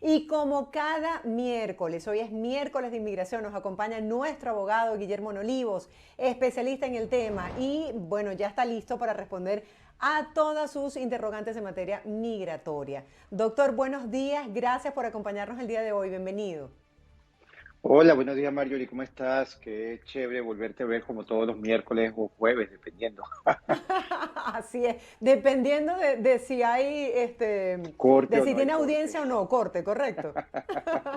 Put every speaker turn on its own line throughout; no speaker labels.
Y como cada miércoles, hoy es miércoles de inmigración, nos acompaña nuestro abogado Guillermo Nolivos, especialista en el tema y bueno, ya está listo para responder a todas sus interrogantes en materia migratoria. Doctor, buenos días, gracias por acompañarnos el día de hoy, bienvenido.
Hola, buenos días Marjorie, ¿cómo estás? Qué chévere volverte a ver como todos los miércoles o jueves, dependiendo.
Así es, dependiendo de si hay,
Corte
de
o
si
no hay
tiene
corte.
audiencia o no, corte, correcto.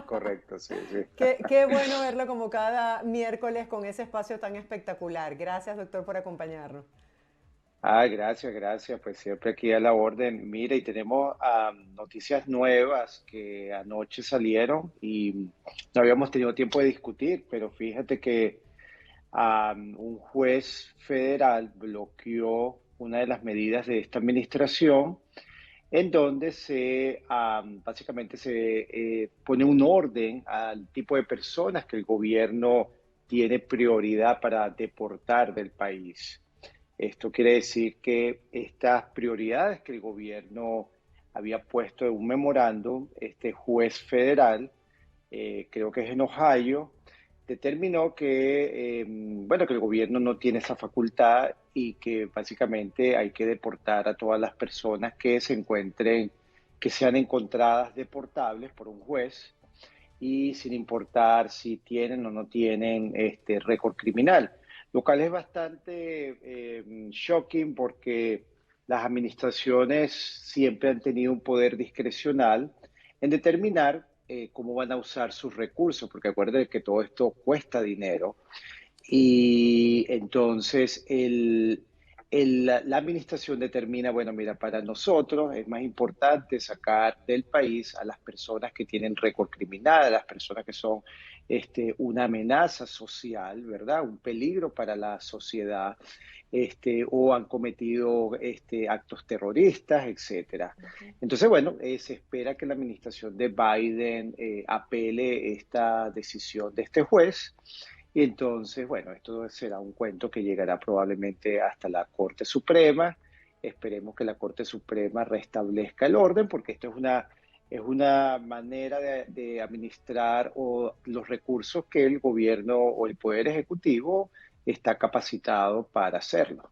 Correcto, sí, sí.
Qué bueno verlo como cada miércoles con ese espacio tan espectacular. Gracias, doctor, por acompañarnos.
Gracias, gracias. Pues siempre aquí a la orden. Mira, y tenemos noticias nuevas que anoche salieron y no habíamos tenido tiempo de discutir, pero fíjate que un juez federal bloqueó una de las medidas de esta administración en donde básicamente se pone un orden al tipo de personas que el gobierno tiene prioridad para deportar del país. Esto quiere decir que estas prioridades que el gobierno había puesto en un memorándum, este juez federal, creo que es en Ohio, determinó que, bueno, que el gobierno no tiene esa facultad y que básicamente hay que deportar a todas las personas que se encuentren, que sean encontradas deportables por un juez y sin importar si tienen o no tienen este récord criminal, lo cual es bastante shocking porque las administraciones siempre han tenido un poder discrecional en determinar cómo van a usar sus recursos, porque acuérdense que todo esto cuesta dinero y entonces la administración determina, bueno, mira, para nosotros es más importante sacar del país a las personas que tienen récord criminal, a las personas que son una amenaza social, ¿verdad? Un peligro para la sociedad, o han cometido actos terroristas, etcétera. Entonces, bueno, se espera que la administración de Biden apele esta decisión de este juez y entonces, bueno, esto será un cuento que llegará probablemente hasta la Corte Suprema. Esperemos que la Corte Suprema restablezca el orden, porque esto es una manera de administrar los recursos que el gobierno o el Poder Ejecutivo está capacitado para hacerlo.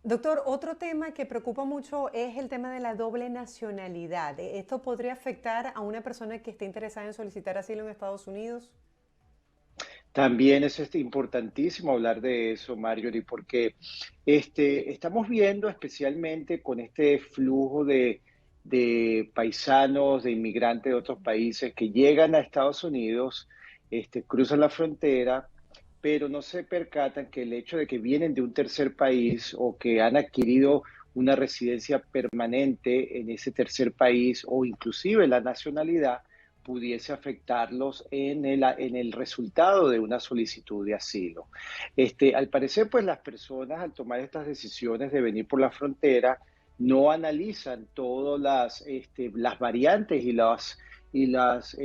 Doctor, otro tema que preocupa mucho es el tema de la doble nacionalidad. ¿Esto podría afectar a una persona que esté interesada en solicitar asilo en Estados Unidos?
También es importantísimo hablar de eso, Marjorie, porque estamos viendo especialmente con este flujo de paisanos, de inmigrantes de otros países que llegan a Estados Unidos, cruzan la frontera, pero no se percatan que el hecho de que vienen de un tercer país o que han adquirido una residencia permanente en ese tercer país o inclusive la nacionalidad, pudiese afectarlos en el resultado de una solicitud de asilo. Al parecer, pues las personas al tomar estas decisiones de venir por la frontera no analizan todas las variantes y las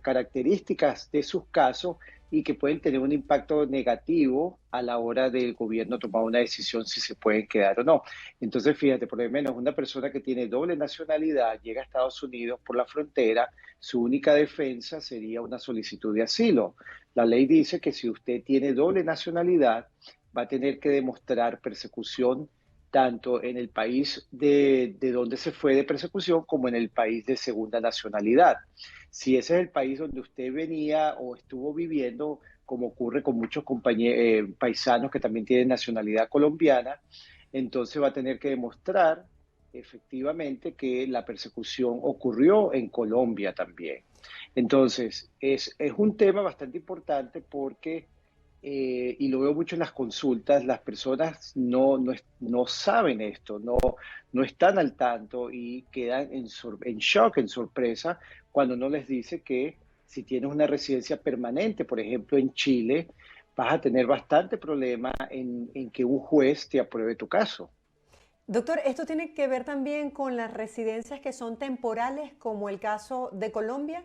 características de sus casos y que pueden tener un impacto negativo a la hora del gobierno tomar una decisión si se pueden quedar o no. Entonces, fíjate, por lo menos una persona que tiene doble nacionalidad llega a Estados Unidos por la frontera, su única defensa sería una solicitud de asilo. La ley dice que si usted tiene doble nacionalidad, va a tener que demostrar persecución tanto en el país de donde se fue de persecución como en el país de segunda nacionalidad. Si ese es el país donde usted venía o estuvo viviendo, como ocurre con muchos paisanos que también tienen nacionalidad colombiana, entonces va a tener que demostrar efectivamente que la persecución ocurrió en Colombia también. Entonces, es un tema bastante importante porque, y lo veo mucho en las consultas, las personas no saben esto, no están al tanto y quedan en shock, en sorpresa, cuando uno les dice que si tienes una residencia permanente, por ejemplo, en Chile, vas a tener bastante problema en que un juez te apruebe tu caso.
Doctor, ¿esto tiene que ver también con las residencias que son temporales, como el caso de Colombia?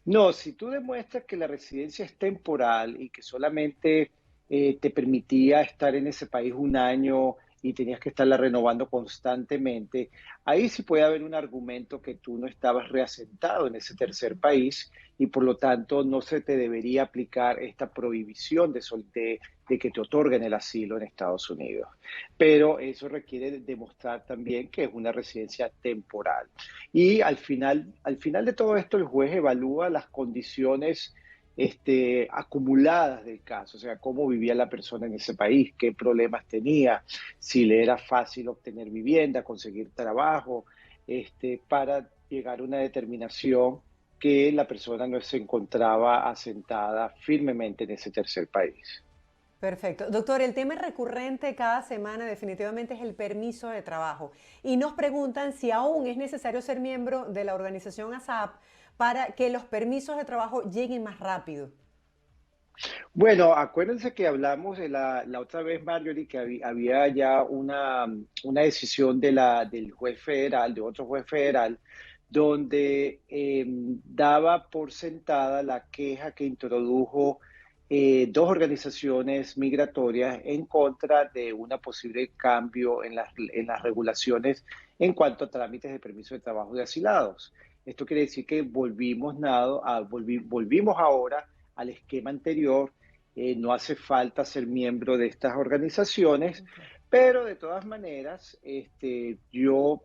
No, si tú demuestras que la residencia es temporal y que solamente te permitía estar en ese país un año y tenías que estarla renovando constantemente, ahí sí puede haber un argumento que tú no estabas reasentado en ese tercer país y por lo tanto no se te debería aplicar esta prohibición de que te otorguen el asilo en Estados Unidos. Pero eso requiere demostrar también que es una residencia temporal. Y al final de todo esto, el juez evalúa las condiciones acumuladas del caso, o sea, cómo vivía la persona en ese país, qué problemas tenía, si le era fácil obtener vivienda, conseguir trabajo, para llegar a una determinación que la persona no se encontraba asentada firmemente en ese tercer país.
Perfecto. Doctor, el tema recurrente cada semana definitivamente es el permiso de trabajo. Y nos preguntan si aún es necesario ser miembro de la organización ASAP para que los permisos de trabajo lleguen más rápido.
Bueno, acuérdense que hablamos de la otra vez, Marjorie, que había ya una decisión del juez federal, de otro juez federal, donde daba por sentada la queja que introdujo dos organizaciones migratorias en contra de una posible cambio en las regulaciones en cuanto a trámites de permiso de trabajo de asilados. Esto quiere decir que volvimos ahora al esquema anterior. No hace falta ser miembro de estas organizaciones,
Okay.
pero de todas maneras, yo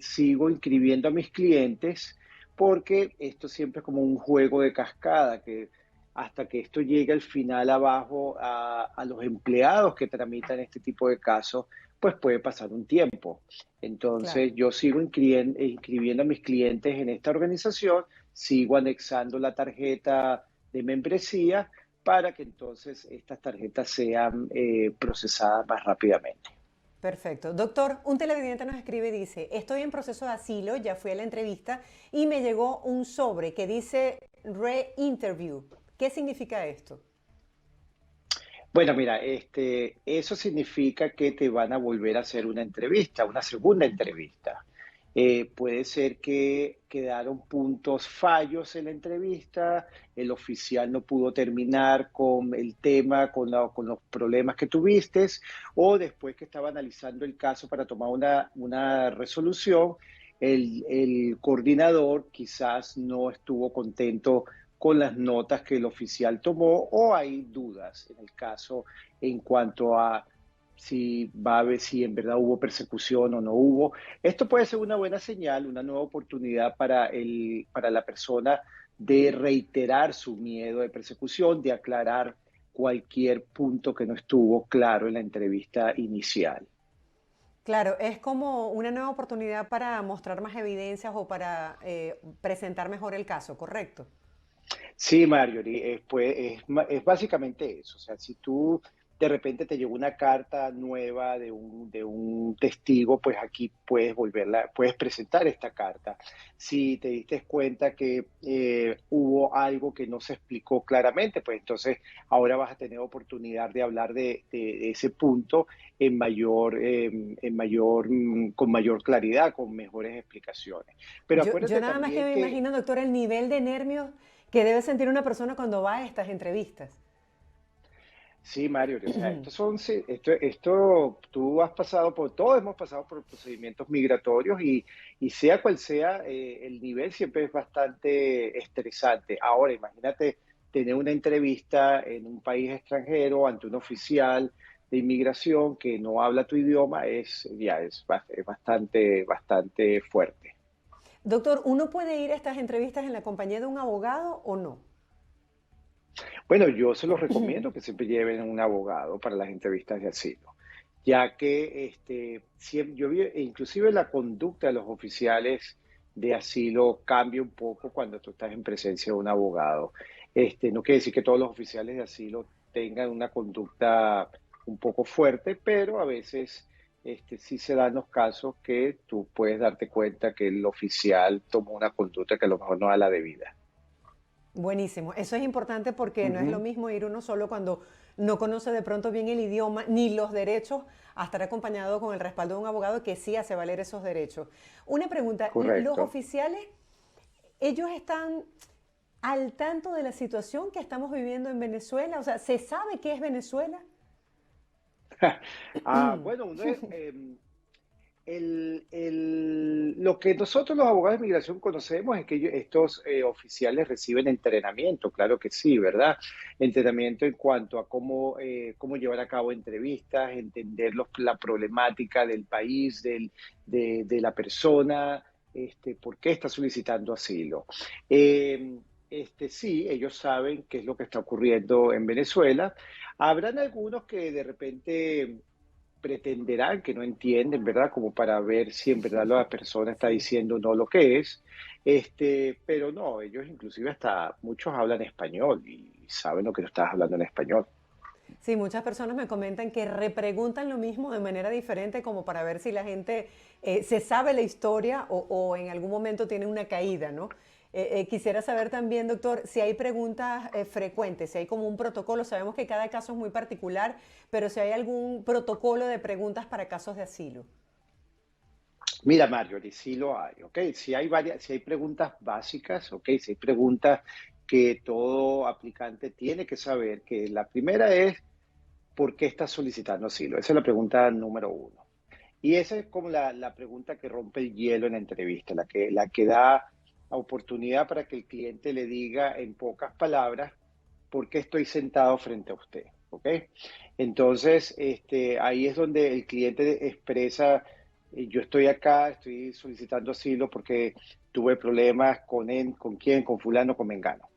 sigo inscribiendo a mis clientes porque esto siempre es como un juego de cascada, que hasta que esto llegue al final abajo a los empleados que tramitan este tipo de casos, pues puede pasar un tiempo.
Claro.
Entonces, yo sigo inscribiendo a mis clientes en esta organización, sigo anexando la tarjeta de membresía para que entonces estas tarjetas sean procesadas más rápidamente.
Perfecto. Doctor, un televidente nos escribe y dice, estoy en proceso de asilo, ya fui a la entrevista y me llegó un sobre que dice re-interview. ¿Qué significa esto?
Bueno, mira, eso significa que te van a volver a hacer una entrevista, una segunda entrevista. Puede ser que quedaron puntos fallos en la entrevista, el oficial no pudo terminar con el tema, con los problemas que tuviste, o después que estaba analizando el caso para tomar una resolución, el coordinador quizás no estuvo contento con las notas que el oficial tomó o hay dudas en el caso en cuanto a si va a ver si en verdad hubo persecución o no hubo. Esto puede ser una buena señal, una nueva oportunidad para la persona de reiterar su miedo de persecución, de aclarar cualquier punto que no estuvo claro en la entrevista inicial.
Claro, es como una nueva oportunidad para mostrar más evidencias o para presentar mejor el caso, ¿correcto?
Sí, Marjorie, es básicamente eso. O sea, si tú de repente te llegó una carta nueva de un testigo, pues aquí puedes presentar esta carta. Si te diste cuenta que hubo algo que no se explicó claramente, pues entonces ahora vas a tener oportunidad de hablar de ese punto con mayor claridad, con mejores explicaciones. Pero
Yo
acuérdate
nada más que
también
me
que
imagino, doctor, el nivel de nervios que debe sentir una persona cuando va a estas entrevistas.
sí, Mario, o sea, esto, tú has pasado todos hemos pasado por procedimientos migratorios y sea cual sea, el nivel siempre es bastante estresante. Ahora, imagínate tener una entrevista en un país extranjero ante un oficial de inmigración que no habla tu idioma, es bastante fuerte.
Doctor, ¿uno puede ir a estas entrevistas en la compañía de un abogado o no?
Bueno, yo se los recomiendo que siempre lleven un abogado para las entrevistas de asilo, ya que inclusive la conducta de los oficiales de asilo cambia un poco cuando tú estás en presencia de un abogado. No quiere decir que todos los oficiales de asilo tengan una conducta un poco fuerte, pero a veces sí se dan los casos que tú puedes darte cuenta que el oficial tomó una conducta que a lo mejor no era la debida.
Buenísimo. Eso es importante porque no es lo
Ujú,
mismo ir uno solo cuando no conoce de pronto bien el idioma ni los derechos a estar acompañado con el respaldo de un abogado que sí hace valer esos derechos. Una pregunta, ¿los
correcto.
oficiales, ellos están al tanto de la situación que estamos viviendo en Venezuela? O sea, ¿se sabe qué es Venezuela?
Bueno, lo que nosotros los abogados de migración conocemos es que estos oficiales reciben entrenamiento, claro que sí, ¿verdad? Entrenamiento en cuanto a cómo llevar a cabo entrevistas, entender la problemática del país, de la persona, por qué está solicitando asilo. Eh, sí, ellos saben qué es lo que está ocurriendo en Venezuela. Habrán algunos que de repente pretenderán que no entienden, ¿verdad? Como para ver si en verdad la persona está
Sí.
diciendo no lo que es. Pero no, ellos inclusive hasta muchos hablan español y saben lo que tú estás hablando en español.
Sí, muchas personas me comentan que repreguntan lo mismo de manera diferente como para ver si la gente se sabe la historia o en algún momento tiene una caída, ¿no? Quisiera saber también, doctor, si hay preguntas frecuentes, si hay como un protocolo. Sabemos que cada caso es muy particular, pero si hay algún protocolo de preguntas para casos de asilo.
Mira, Mario, sí lo hay, ¿ok? Si hay preguntas básicas, ¿ok? Si hay preguntas que todo aplicante tiene que saber, que la primera es, ¿por qué estás solicitando asilo? Esa es la pregunta número uno. Y esa es como la pregunta que rompe el hielo en la entrevista, la que da oportunidad para que el cliente le diga en pocas palabras por qué estoy sentado frente a usted. ¿Ok? Entonces, ahí es donde el cliente expresa, yo estoy acá, estoy solicitando asilo porque tuve problemas con él, con quién, con fulano, con mengano.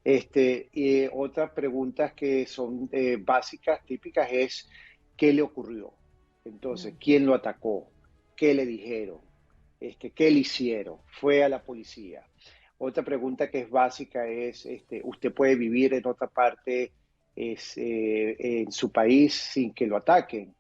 Y otras preguntas que son básicas, típicas, es ¿qué le ocurrió? Entonces, ¿quién lo atacó? ¿Qué le dijeron? ¿Qué le hicieron? ¿Fue a la policía? Otra pregunta que es básica es, ¿usted puede vivir en otra parte en su país sin que lo ataquen?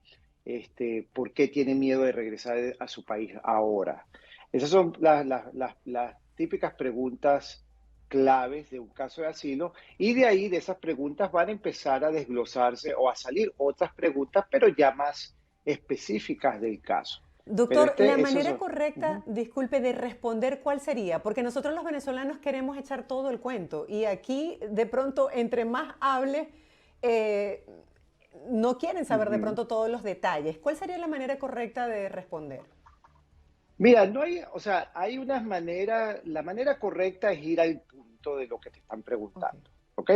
¿Por qué tiene miedo de regresar a su país ahora? Esas son las típicas preguntas claves de un caso de asilo y de ahí, de esas preguntas, van a empezar a desglosarse o a salir otras preguntas, pero ya más específicas del caso. Pero
Doctor, la
esos
manera
son...
correcta,
Ujú.
disculpe, de responder, ¿cuál sería? Porque nosotros los venezolanos queremos echar todo el cuento y aquí de pronto, entre más hable, eh, no quieren saber de
Ujú.
pronto todos los detalles. ¿Cuál sería la manera correcta de responder?
Mira, no hay, o sea, hay unas maneras, la manera correcta es ir al punto de lo que te están
Ok.
preguntando, ¿ok?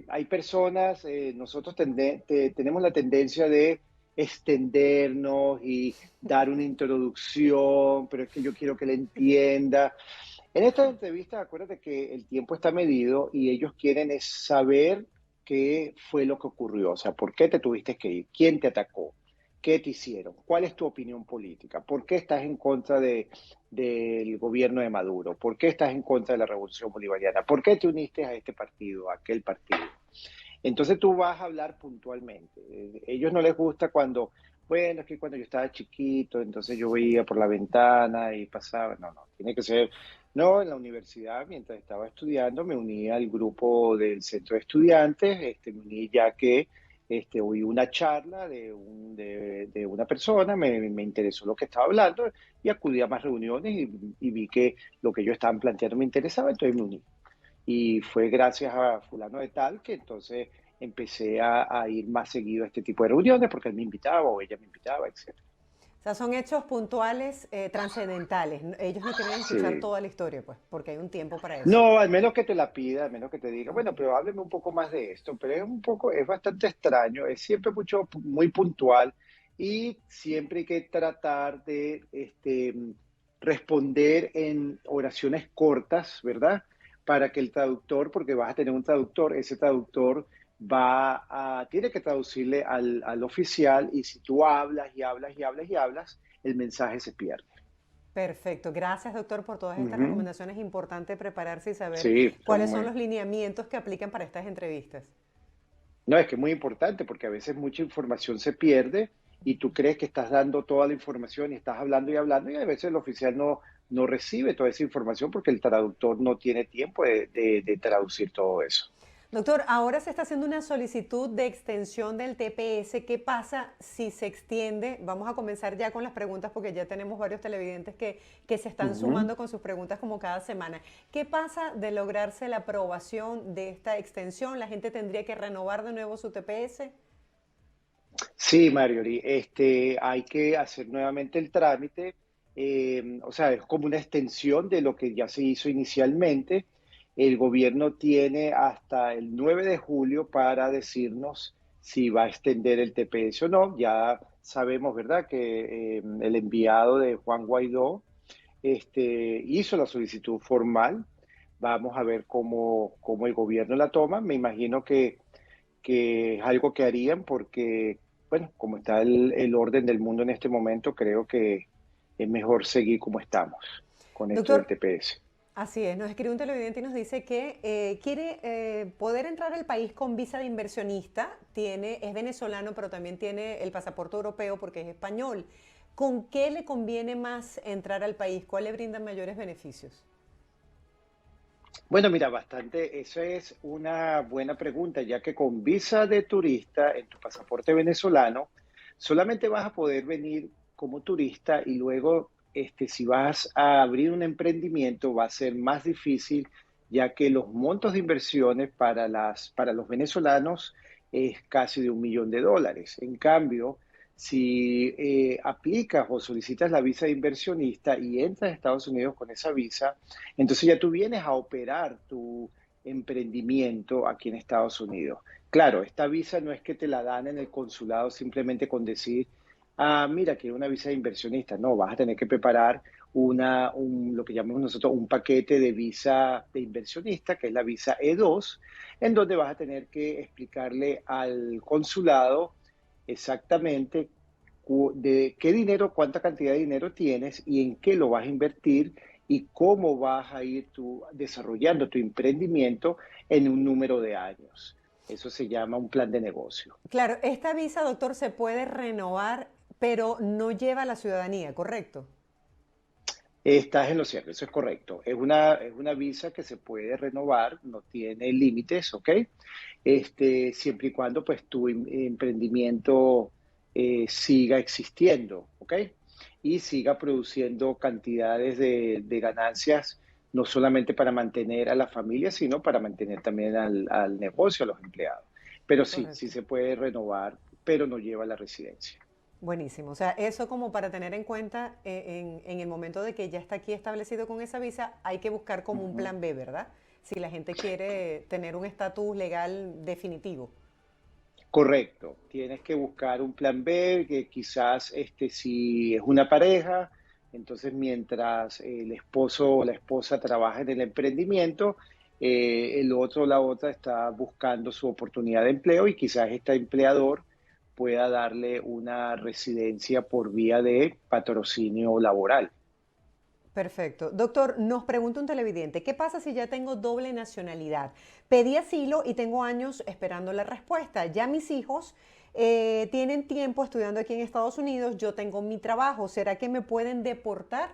Hay personas, nosotros tenemos la tendencia de extendernos y dar una introducción, pero es que yo quiero que le entienda. En esta entrevista, acuérdate que el tiempo está medido y ellos quieren es saber qué fue lo que ocurrió, o sea, por qué te tuviste que ir, quién te atacó, qué te hicieron, cuál es tu opinión política, por qué estás en contra del gobierno de Maduro, por qué estás en contra de la revolución bolivariana, por qué te uniste a este partido, a aquel partido. Entonces tú vas a hablar puntualmente. Ellos no les gusta cuando, bueno, es que cuando yo estaba chiquito, entonces yo veía por la ventana y pasaba. No, no, tiene que ser. No, en la universidad, mientras estaba estudiando, me uní al grupo del centro de estudiantes, me uní ya que oí una charla de una persona, me interesó lo que estaba hablando y acudí a más reuniones y vi que lo que ellos estaban planteando me interesaba, entonces me uní. Y fue gracias a fulano de tal que entonces empecé a ir más seguido a este tipo de reuniones porque él me invitaba o ella me invitaba, etcétera.
O sea, son hechos puntuales, trascendentales. Ellos no quieren escuchar
Sí.
toda la historia, pues, porque hay un tiempo para eso.
No, al menos que te la pida, al menos que te diga,
Ok.
bueno, pero hábleme un poco más de esto, pero es bastante extraño, es siempre muy puntual y siempre hay que tratar de responder en oraciones cortas, ¿verdad? Para que el traductor, porque vas a tener un traductor, ese traductor tiene que traducirle al oficial y si tú hablas y hablas y hablas y hablas, el mensaje se pierde.
Perfecto. Gracias, doctor, por todas estas
Ujú.
recomendaciones. Importante prepararse y saber
Sí,
cuáles
son
son
muy,
los lineamientos que aplican para estas entrevistas.
no, es que es muy importante porque a veces mucha información se pierde y tú crees que estás dando toda la información y estás hablando y a veces el oficial no recibe toda esa información porque el traductor no tiene tiempo de traducir todo eso.
Doctor, ahora se está haciendo una solicitud de extensión del TPS. ¿Qué pasa si se extiende? Vamos a comenzar ya con las preguntas porque ya tenemos varios televidentes que se están
Ujú.
sumando con sus preguntas como cada semana. ¿Qué pasa de lograrse la aprobación de esta extensión? ¿La gente tendría que renovar de nuevo su TPS?
Sí, Marjorie, hay que hacer nuevamente el trámite, o sea, es como una extensión de lo que ya se hizo inicialmente. El gobierno tiene hasta el 9 de julio para decirnos si va a extender el TPS o no. Ya sabemos, ¿verdad?, que el enviado de Juan Guaidó hizo la solicitud formal. Vamos a ver cómo el gobierno la toma. Me imagino que es algo que harían porque, bueno, como está el orden del mundo en este momento, creo que es mejor seguir como estamos con esto del
Doctor,
TPS.
así es, nos escribe un televidente y nos dice que quiere poder entrar al país con visa de inversionista, es venezolano, pero también tiene el pasaporte europeo porque es español. ¿Con qué le conviene más entrar al país? ¿Cuál le brinda mayores beneficios?
Bueno, mira, bastante, eso es una buena pregunta, ya que con visa de turista en tu pasaporte venezolano, solamente vas a poder venir como turista y luego, si vas a abrir un emprendimiento, va a ser más difícil, ya que los montos de inversiones para los venezolanos es casi de $1 millón. En cambio, si aplicas o solicitas la visa de inversionista y entras a Estados Unidos con esa visa, entonces ya tú vienes a operar tu emprendimiento aquí en Estados Unidos. Claro, esta visa no es que te la dan en el consulado simplemente con decir, mira, quiero una visa de inversionista. No, vas a tener que preparar lo que llamamos nosotros un paquete de visa de inversionista, que es la visa E2, en donde vas a tener que explicarle al consulado exactamente de qué dinero, cuánta cantidad de dinero tienes y en qué lo vas a invertir y cómo vas a ir tú desarrollando tu emprendimiento en un número de años. Eso se llama un plan de negocio.
Claro, esta visa, doctor, se puede renovar, pero no lleva la ciudadanía, ¿correcto?
Estás en lo cierto, eso es correcto. Es una visa que se puede renovar, no tiene límites, ¿ok? Siempre y cuando pues tu emprendimiento siga existiendo, ¿ok? Y siga produciendo cantidades de ganancias, no solamente para mantener a la familia, sino para mantener también al negocio, a los empleados. Pero sí, sí
Correcto.
se puede renovar, pero no lleva la residencia.
Buenísimo. O sea, eso como para tener en cuenta en el momento de que ya está aquí establecido con esa visa, hay que buscar como un
Ujú.
plan B, ¿verdad? Si la gente quiere tener un estatus legal definitivo.
Correcto, tienes que buscar un plan B, que quizás si es una pareja, entonces mientras el esposo o la esposa trabaja en el emprendimiento, el otro o la otra está buscando su oportunidad de empleo y quizás este empleador pueda darle una residencia por vía de patrocinio laboral.
Perfecto. Doctor, nos pregunta un televidente, ¿qué pasa si ya tengo doble nacionalidad? Pedí asilo y tengo años esperando la respuesta. Ya mis hijos tienen tiempo estudiando aquí en Estados Unidos, yo tengo mi trabajo. ¿Será que me pueden deportar?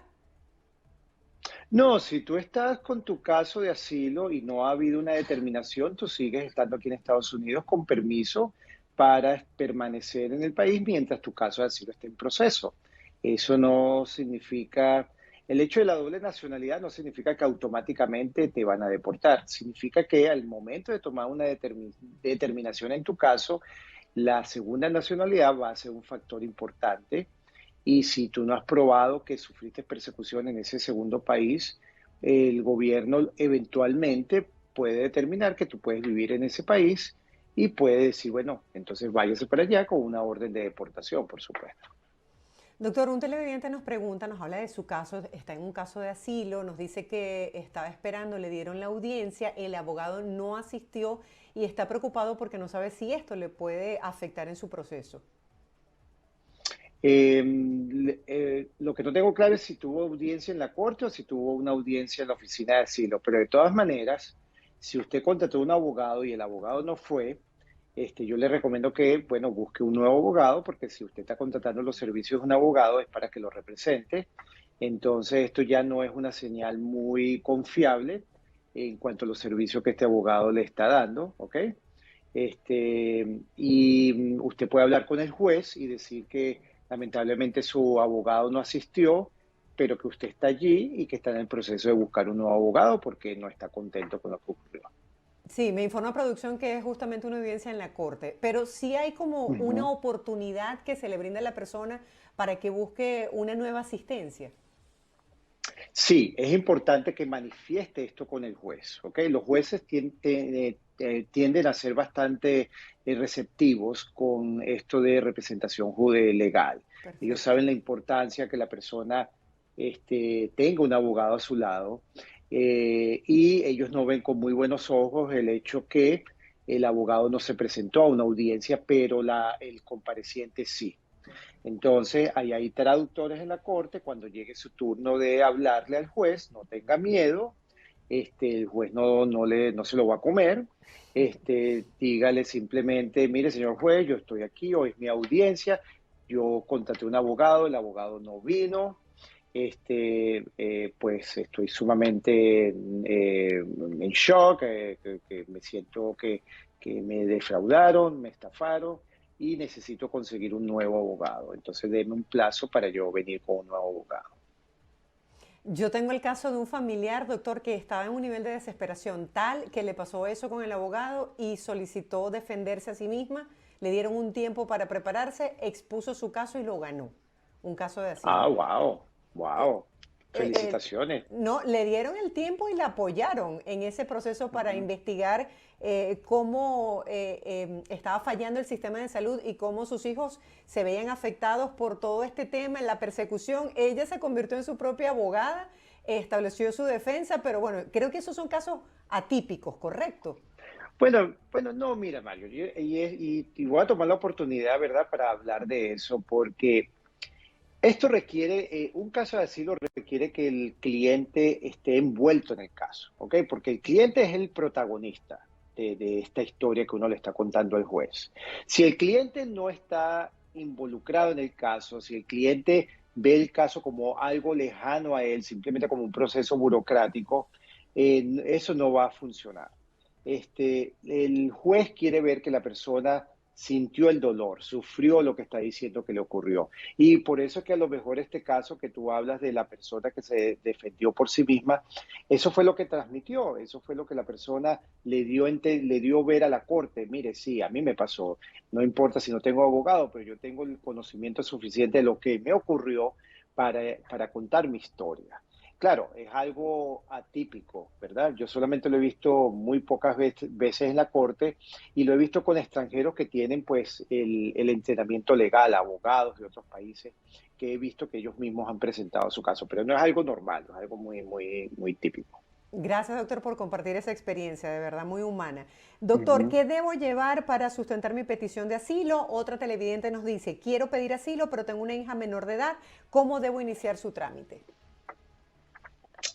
No, si tú estás con tu caso de asilo y no ha habido una determinación, tú sigues estando aquí en Estados Unidos con permiso para permanecer en el país mientras tu caso de asilo esté en proceso. Eso no significa, el hecho de la doble nacionalidad no significa que automáticamente te van a deportar. Significa que al momento de tomar una determinación en tu caso, la segunda nacionalidad va a ser un factor importante y si tú no has probado que sufriste persecución en ese segundo país, el gobierno eventualmente puede determinar que tú puedes vivir en ese país y puede decir, bueno, entonces váyase para allá con una orden de deportación, por supuesto.
Doctor, un televidente nos pregunta, nos habla de su caso, está en un caso de asilo, nos dice que estaba esperando, le dieron la audiencia, el abogado no asistió y está preocupado porque no sabe si esto le puede afectar en su proceso.
Lo que no tengo claro es si tuvo audiencia en la corte o si tuvo una audiencia en la oficina de asilo, pero de todas maneras, si usted contrató un abogado y el abogado no fue, yo le recomiendo que, bueno, busque un nuevo abogado, porque si usted está contratando los servicios de un abogado es para que lo represente. Entonces, esto ya no es una señal muy confiable en cuanto a los servicios que este abogado le está dando, ¿ok? Y usted puede hablar con el juez y decir que lamentablemente su abogado no asistió, pero que usted está allí y que está en el proceso de buscar un nuevo abogado porque no está contento con lo que ocurrió.
Sí, me informó producción que es justamente una audiencia en la corte, pero sí hay como una
Ujú.
oportunidad que se le brinda a la persona para que busque una nueva asistencia.
Sí, es importante que manifieste esto con el juez, ¿ok? Los jueces tienden a ser bastante receptivos con esto de representación legal. Ellos
Perfecto.
saben la importancia que la persona tenga un abogado a su lado y ellos no ven con muy buenos ojos el hecho que el abogado no se presentó a una audiencia, pero el compareciente sí. Entonces, ahí hay traductores en la corte, cuando llegue su turno de hablarle al juez, no tenga miedo, el juez no se lo va a comer, dígale simplemente, mire, señor juez, yo estoy aquí, hoy es mi audiencia, yo contraté un abogado, el abogado no vino, pues estoy sumamente en shock, que me siento que me defraudaron, me estafaron y necesito conseguir un nuevo abogado. Entonces, denme un plazo para yo venir con un nuevo abogado.
Yo tengo el caso de un familiar, doctor, que estaba en un nivel de desesperación tal que le pasó eso con el abogado y solicitó defenderse a sí misma. Le dieron un tiempo para prepararse, expuso su caso y lo ganó. Un caso de
Ah,
asilo.
wow,
Eh,
wow.
eh, eh,
Felicitaciones.
no, le dieron el tiempo y la apoyaron en ese proceso para
Ujú.
investigar cómo estaba fallando el sistema de salud y cómo sus hijos se veían afectados por todo este tema, en la persecución. Ella se convirtió en su propia abogada, estableció su defensa, pero bueno, creo que esos son casos atípicos, ¿correcto?
Bueno, no, mira, Mario, y voy a tomar la oportunidad, ¿verdad?, para hablar de eso, porque esto requiere, un caso de asilo requiere que el cliente esté envuelto en el caso, ¿ok? Porque el cliente es el protagonista de esta historia que uno le está contando al juez. Si el cliente no está involucrado en el caso, si el cliente ve el caso como algo lejano a él, simplemente como un proceso burocrático, eso no va a funcionar. El juez quiere ver que la persona sintió el dolor, sufrió lo que está diciendo que le ocurrió. Y por eso es que a lo mejor este caso que tú hablas de la persona que se defendió por sí misma, eso fue lo que transmitió, eso fue lo que la persona le dio ver a la corte. Mire, sí, a mí me pasó, no importa si no tengo abogado, pero yo tengo el conocimiento suficiente de lo que me ocurrió para contar mi historia. Claro, es algo atípico, ¿verdad? Yo solamente lo he visto muy pocas veces en la corte y lo he visto con extranjeros que tienen pues el entrenamiento legal, abogados de otros países, que he visto que ellos mismos han presentado su caso, pero no es algo normal, no es algo muy típico.
Gracias, doctor, por compartir esa experiencia, de verdad muy humana. Doctor,
Ujú.
¿qué debo llevar para sustentar mi petición de asilo? Otra televidente nos dice, quiero pedir asilo, pero tengo una hija menor de edad. ¿Cómo debo iniciar su trámite?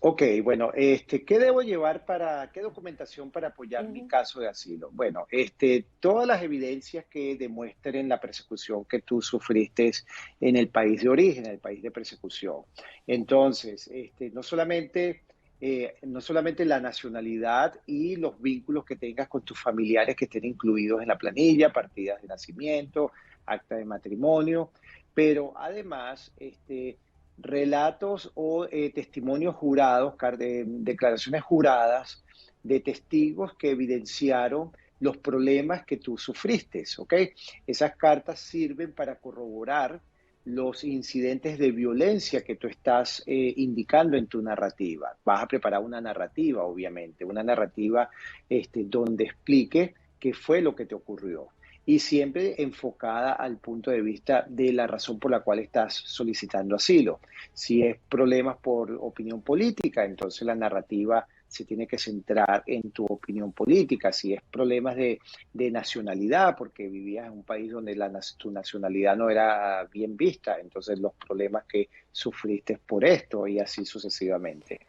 Ok, bueno, ¿qué debo llevar qué documentación para apoyar mi
Ujú.
caso de asilo? Bueno, todas las evidencias que demuestren la persecución que tú sufriste en el país de origen, en el país de persecución. Entonces, no solamente la nacionalidad y los vínculos que tengas con tus familiares que estén incluidos en la planilla, partidas de nacimiento, acta de matrimonio, pero además, relatos o testimonios jurados, declaraciones juradas de testigos que evidenciaron los problemas que tú sufriste, ¿ok? Esas cartas sirven para corroborar los incidentes de violencia que tú estás indicando en tu narrativa. Vas a preparar una narrativa, obviamente, una narrativa donde explique qué fue lo que te ocurrió y siempre enfocada al punto de vista de la razón por la cual estás solicitando asilo. Si es problemas por opinión política, entonces la narrativa se tiene que centrar en tu opinión política. Si es problemas de nacionalidad, porque vivías en un país donde tu nacionalidad no era bien vista, entonces los problemas que sufriste por esto y así sucesivamente.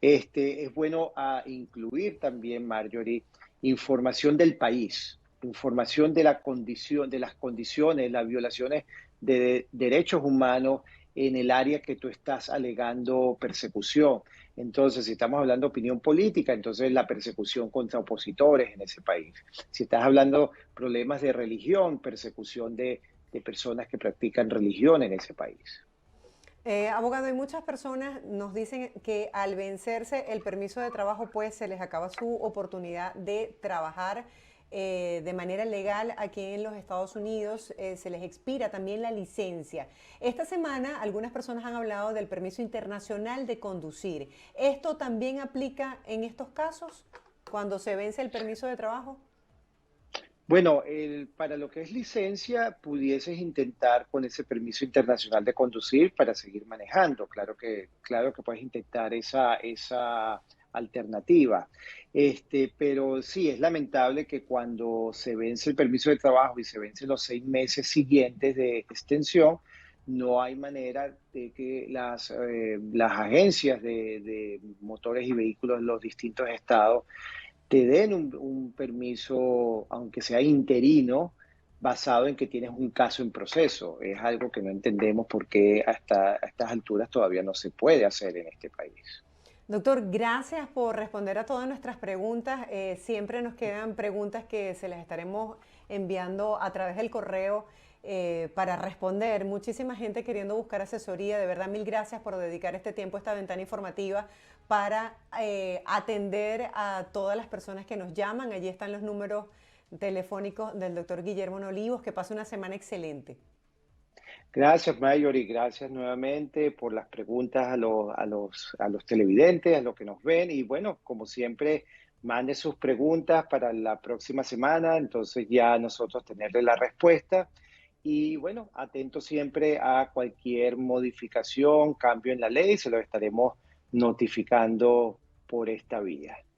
Es bueno incluir también, Marjorie, información del país, información de la condición, de las condiciones, las violaciones de derechos humanos en el área que tú estás alegando persecución. Entonces, si estamos hablando de opinión política, entonces la persecución contra opositores en ese país. Si estás hablando problemas de religión, persecución de personas que practican religión en ese país.
Abogado, y muchas personas nos dicen que al vencerse el permiso de trabajo, pues se les acaba su oportunidad de trabajar de manera legal aquí en los Estados Unidos, se les expira también la licencia. Esta semana algunas personas han hablado del permiso internacional de conducir. ¿Esto también aplica en estos casos cuando se vence el permiso de trabajo?
Bueno, para lo que es licencia, pudieses intentar con ese permiso internacional de conducir para seguir manejando. Claro que puedes intentar esa alternativa. Pero sí, es lamentable que cuando se vence el permiso de trabajo y se vencen los 6 meses siguientes de extensión, no hay manera de que las agencias de motores y vehículos de los distintos estados te den un permiso, aunque sea interino, basado en que tienes un caso en proceso. Es algo que no entendemos por qué hasta a estas alturas todavía no se puede hacer en este país.
Doctor, gracias por responder a todas nuestras preguntas. Siempre nos quedan preguntas que se las estaremos enviando a través del correo para responder. Muchísima gente queriendo buscar asesoría. De verdad, mil gracias por dedicar este tiempo, esta ventana informativa para atender a todas las personas que nos llaman. Allí están los números telefónicos del doctor Guillermo Nolivos. Que pase una semana excelente.
Gracias, Mayor, y gracias nuevamente por las preguntas a los televidentes, a los que nos ven. Y bueno, como siempre, mande sus preguntas para la próxima semana, entonces ya nosotros tenerle la respuesta. Y bueno, atento siempre a cualquier modificación, cambio en la ley, se lo estaremos notificando por esta vía.